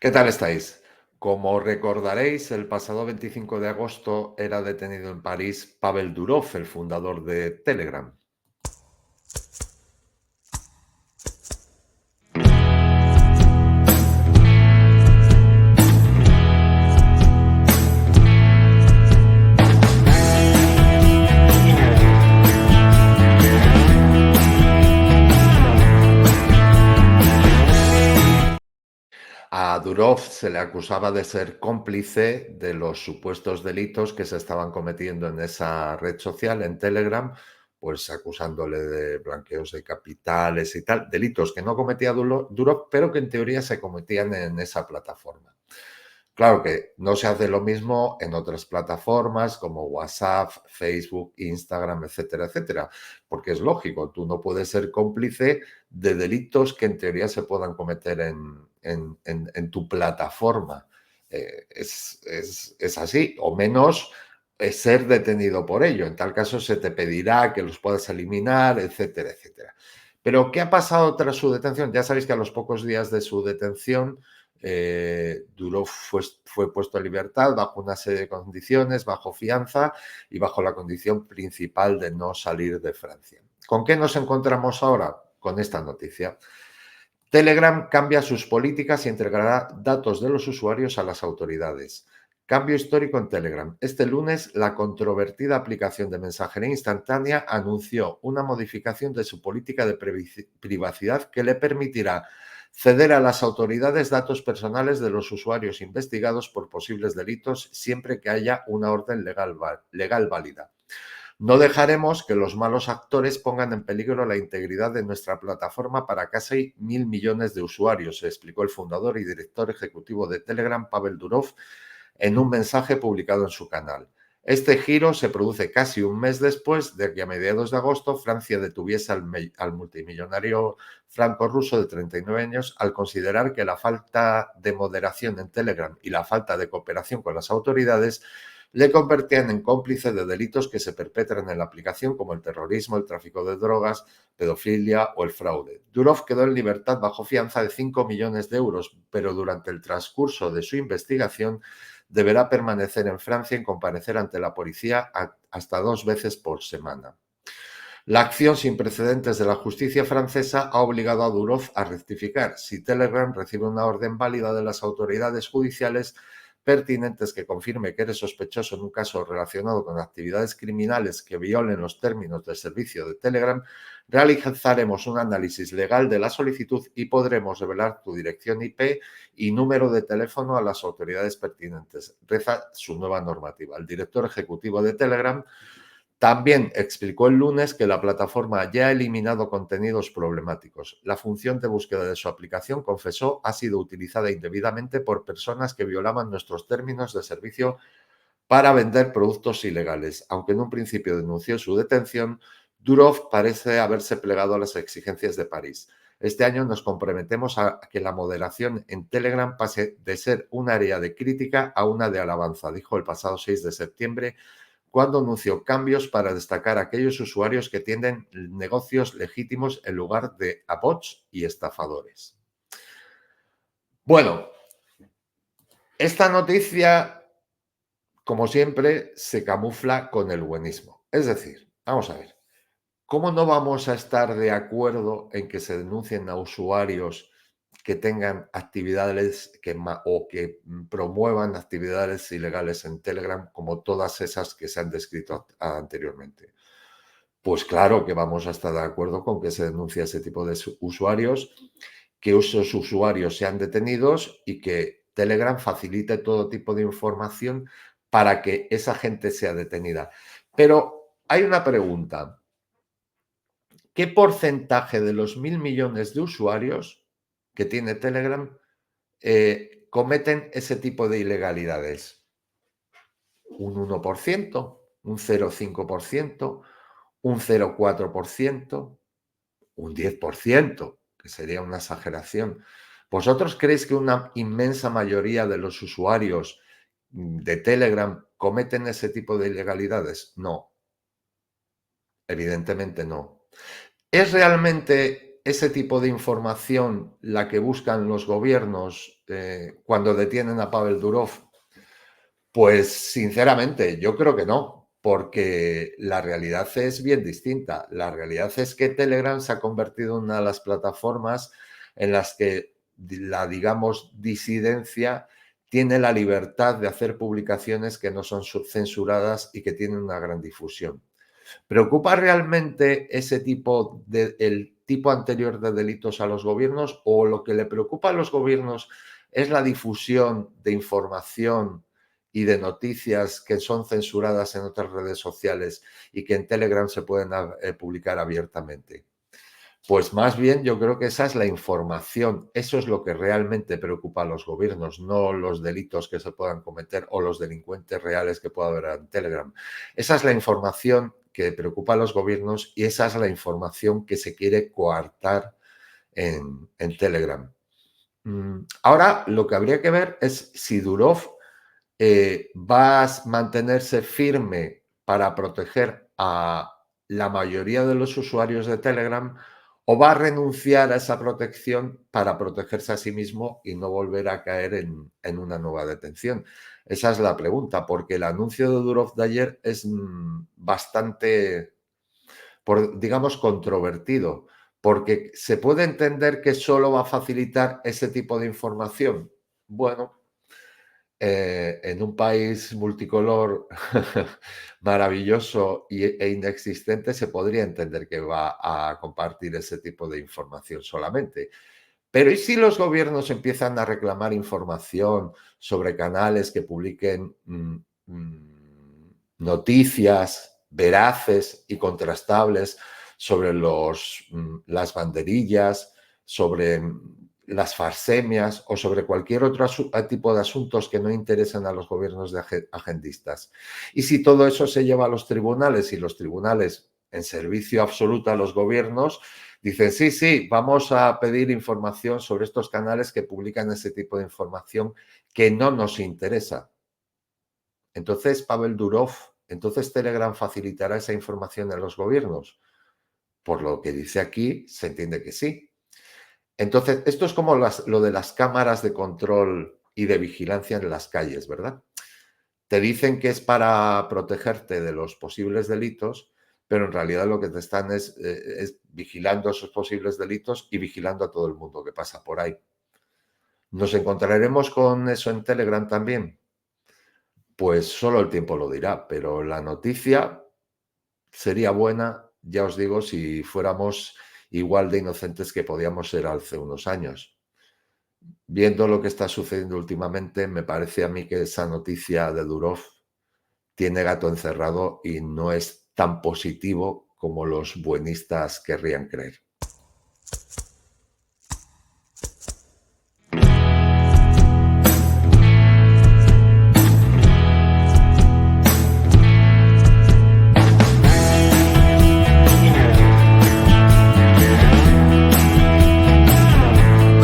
¿Qué tal estáis? Como recordaréis, el pasado 25 de agosto era detenido en París Pavel Durov, el fundador de Telegram. A Durov se le acusaba de ser cómplice de los supuestos delitos que se estaban cometiendo en esa red social, en Telegram, pues acusándole de blanqueos de capitales y tal, delitos que no cometía Durov, pero que en teoría se cometían en esa plataforma. Claro que no se hace lo mismo en otras plataformas como WhatsApp, Facebook, Instagram, etcétera, etcétera, porque es lógico, tú no puedes ser cómplice de delitos que en teoría se puedan cometer en tu plataforma. Es así, o menos ser detenido por ello. En tal caso se te pedirá que los puedas eliminar, etcétera, etcétera. Pero, ¿qué ha pasado tras su detención? Ya sabéis que a los pocos días de su detención, Duró fue puesto en libertad bajo una serie de condiciones, bajo fianza y bajo la condición principal de no salir de Francia. ¿Con qué nos encontramos ahora? Con esta noticia. Telegram cambia sus políticas y entregará datos de los usuarios a las autoridades. Cambio histórico en Telegram. Este lunes, la controvertida aplicación de mensajería instantánea anunció una modificación de su política de privacidad que le permitirá ceder a las autoridades datos personales de los usuarios investigados por posibles delitos siempre que haya una orden legal válida. No dejaremos que los malos actores pongan en peligro la integridad de nuestra plataforma para casi 1.000 millones de usuarios, explicó el fundador y director ejecutivo de Telegram, Pavel Durov, en un mensaje publicado en su canal. Este giro se produce casi un mes después de que a mediados de agosto Francia detuviese al multimillonario franco-ruso de 39 años al considerar que la falta de moderación en Telegram y la falta de cooperación con las autoridades le convertían en cómplice de delitos que se perpetran en la aplicación como el terrorismo, el tráfico de drogas, pedofilia o el fraude. Durov quedó en libertad bajo fianza de 5 millones de euros, pero durante el transcurso de su investigación deberá permanecer en Francia y comparecer ante la policía hasta 2 veces por semana. La acción sin precedentes de la justicia francesa ha obligado a Durov a rectificar. Si Telegram recibe una orden válida de las autoridades judiciales pertinentes que confirme que eres sospechoso en un caso relacionado con actividades criminales que violen los términos del servicio de Telegram, realizaremos un análisis legal de la solicitud y podremos revelar tu dirección IP y número de teléfono a las autoridades pertinentes. Reza su nueva normativa. El director ejecutivo de Telegram también explicó el lunes que la plataforma ya ha eliminado contenidos problemáticos. La función de búsqueda de su aplicación, confesó, ha sido utilizada indebidamente por personas que violaban nuestros términos de servicio para vender productos ilegales. Aunque en un principio denunció su detención, Durov parece haberse plegado a las exigencias de París. Este año nos comprometemos a que la moderación en Telegram pase de ser un área de crítica a una de alabanza, dijo el pasado 6 de septiembre cuando anunció cambios para destacar a aquellos usuarios que tienen negocios legítimos en lugar de a bots y estafadores. Bueno, esta noticia, como siempre, se camufla con el buenismo. Es decir, vamos a ver, ¿cómo no vamos a estar de acuerdo en que se denuncien a usuarios que tengan actividades o que promuevan actividades ilegales en Telegram, como todas esas que se han descrito anteriormente? Pues claro que vamos a estar de acuerdo con que se denuncie a ese tipo de usuarios, que esos usuarios sean detenidos y que Telegram facilite todo tipo de información para que esa gente sea detenida. Pero hay una pregunta. ¿Qué porcentaje de los 1.000 millones de usuarios que tiene Telegram cometen ese tipo de ilegalidades? ¿Un 1%? ¿Un 0,5%? ¿Un 0,4%? ¿Un 10%? Que sería una exageración. ¿Vosotros creéis que una inmensa mayoría de los usuarios de Telegram cometen ese tipo de ilegalidades? No, evidentemente no. ¿Es realmente ese tipo de información la que buscan los gobiernos cuando detienen a Pavel Durov? Pues sinceramente, yo creo que no, porque la realidad es bien distinta. La realidad es que Telegram se ha convertido en una de las plataformas en las que la, digamos, disidencia tiene la libertad de hacer publicaciones que no son censuradas y que tienen una gran difusión. ¿Preocupa realmente ese tipo de, el tipo anterior de delitos a los gobiernos, o lo que le preocupa a los gobiernos es la difusión de información y de noticias que son censuradas en otras redes sociales y que en Telegram se pueden publicar abiertamente? Pues más bien yo creo que esa es la información, eso es lo que realmente preocupa a los gobiernos, no los delitos que se puedan cometer o los delincuentes reales que pueda haber en Telegram. Esa es la información que preocupa a los gobiernos y esa es la información que se quiere coartar en Telegram. Ahora lo que habría que ver es si Durov va a mantenerse firme para proteger a la mayoría de los usuarios de Telegram, o va a renunciar a esa protección para protegerse a sí mismo y no volver a caer en una nueva detención. Esa es la pregunta, porque el anuncio de Durov de ayer es bastante, digamos, controvertido, porque se puede entender que solo va a facilitar ese tipo de información. Bueno, en un país multicolor maravilloso e inexistente, se podría entender que va a compartir ese tipo de información solamente. Pero ¿y si los gobiernos empiezan a reclamar información sobre canales que publiquen noticias veraces y contrastables sobre las banderillas, sobre las farsemias o sobre cualquier otro tipo de asuntos que no interesan a los gobiernos de agendistas? Y si todo eso se lleva a los tribunales y los tribunales, en servicio absoluto a los gobiernos, dicen, sí, sí, vamos a pedir información sobre estos canales que publican ese tipo de información que no nos interesa. Entonces, Pavel Durov, entonces Telegram facilitará esa información a los gobiernos. Por lo que dice aquí, se entiende que sí. Entonces, esto es como lo de las cámaras de control y de vigilancia en las calles, ¿verdad? Te dicen que es para protegerte de los posibles delitos, pero en realidad lo que te están es vigilando esos posibles delitos y vigilando a todo el mundo que pasa por ahí. ¿Nos encontraremos con eso en Telegram también? Pues solo el tiempo lo dirá, pero la noticia sería buena, ya os digo, si fuéramos igual de inocentes que podíamos ser hace unos años. Viendo lo que está sucediendo últimamente, me parece a mí que esa noticia de Durov tiene gato encerrado y no es tan positivo como los buenistas querrían creer.